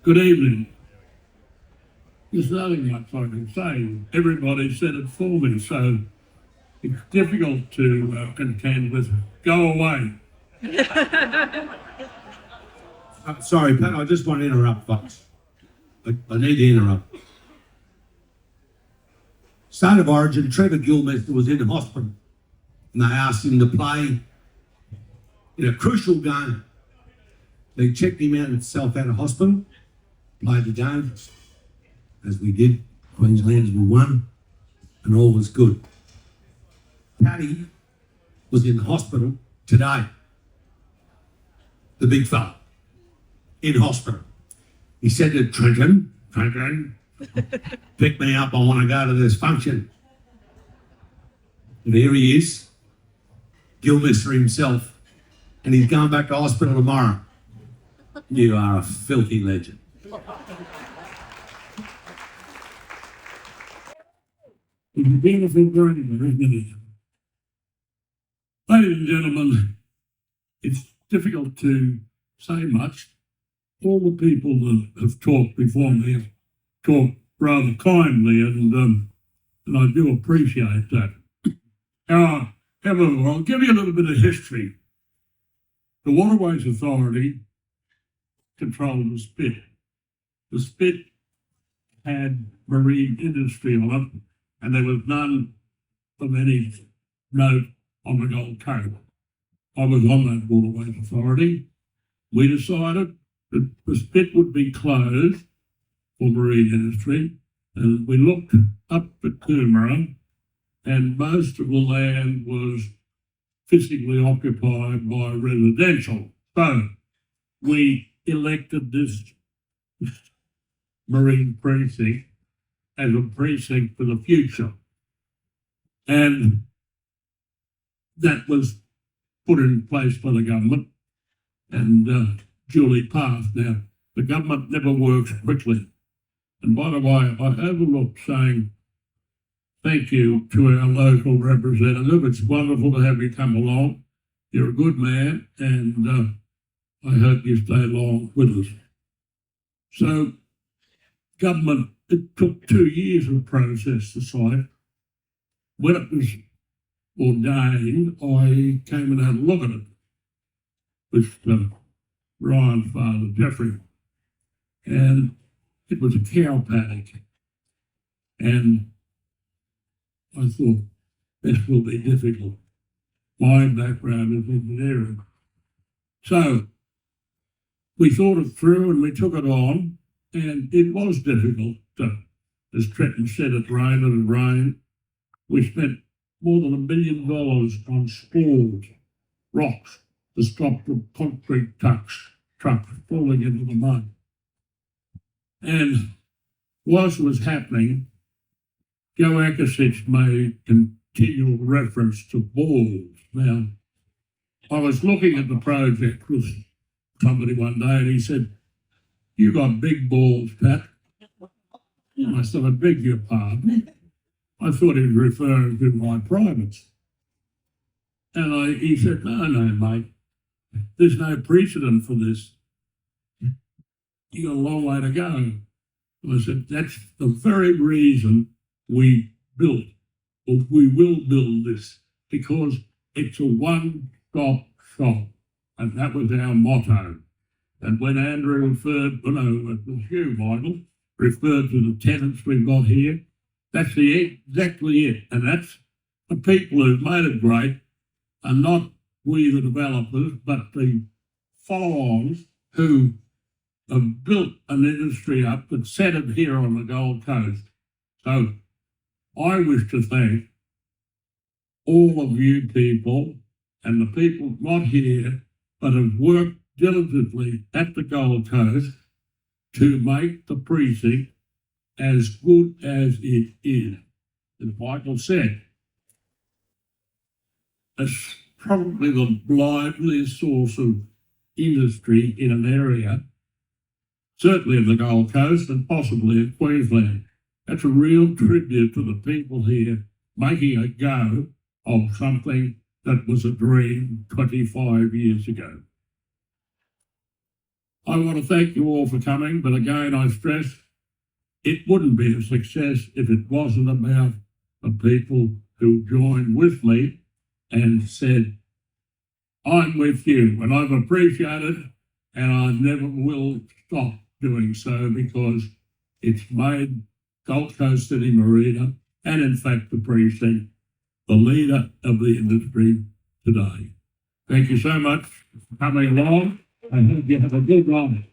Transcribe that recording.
Good evening. There's nothing much I can say. Everybody said it for me, so it's difficult to contend with. Go away. Sorry, Pat, I just want to interrupt, folks. I need to interrupt. State of Origin, Trevor Gilmester was in the hospital and they asked him to play in a crucial game. They checked him out himself out of hospital, played the game, as we did. Queenslanders were won and all was good. Paddy was in the hospital today. The big fella in hospital. He said to Trenton, pick me up, I want to go to this function. And here he is, Gilmester himself, and he's going back to hospital tomorrow. You are a filthy legend. It's a beautiful dream, isn't it? Ladies and gentlemen, it's difficult to say much. All the people that have talked before me have talked rather kindly, and I do appreciate that. However, I'll give you a little bit of history. The Waterways Authority controlled the Spit. The Spit had marine industry on it, and there was none of any note on the Gold Coast. I was on that Waterways Authority. We decided that the Spit would be closed for marine industry, and we looked up at Coomera, and most of the land was physically occupied by residential. So we elected this marine precinct as a precinct for the future. And that was put in place by the government and duly passed. Now, the government never works quickly. And by the way, I overlooked saying thank you to our local representative. It's wonderful to have you come along. You're a good man, and I hope you stay along with us. So, government, it took 2 years of process to site. When it was ordained, I came and had a look at it with Ryan's father, Jeffrey, and it was a cow paddock. And I thought, this will be difficult. My background is engineering. So we thought it through and we took it on, and it was difficult. As Trenton said, it rained and it rained. We spent more than $1 million on spalled rocks to stop the concrete trucks falling into the mud. And whilst it was happening, Joe Akasich made continual reference to balls. Now, I was looking at the project with somebody one day and he said, "You got big balls, Pat." And I said, "I beg your pardon." I thought he was referring to my privates. And he said, no, mate, there's no precedent for this. You got a long way to go. And I said, that's the very reason we built, or we will build this, because it's a one-stop shop. And that was our motto. And when Andrew referred, it was you, Michael, referred to the tenants we've got here, that's exactly it. And that's the people who've made it great are not we the developers, but the follow-ons who have built an industry up that set it here on the Gold Coast. So I wish to thank all of you people and the people not here, but have worked diligently at the Gold Coast to make the precinct as good as it is. As Michael said, it's probably the liveliest source of industry in an area, certainly in the Gold Coast and possibly in Queensland. That's a real tribute to the people here making a go of something that was a dream 25 years ago. I want to thank you all for coming, but again, I stress it wouldn't be a success if it wasn't about the people who joined with me and said, I'm with you, and I've appreciated it, and I never will stop doing so because it's made Gold Coast City Marina, and in fact the precinct, the leader of the industry today. Thank you so much for coming along. I hope you have a good night.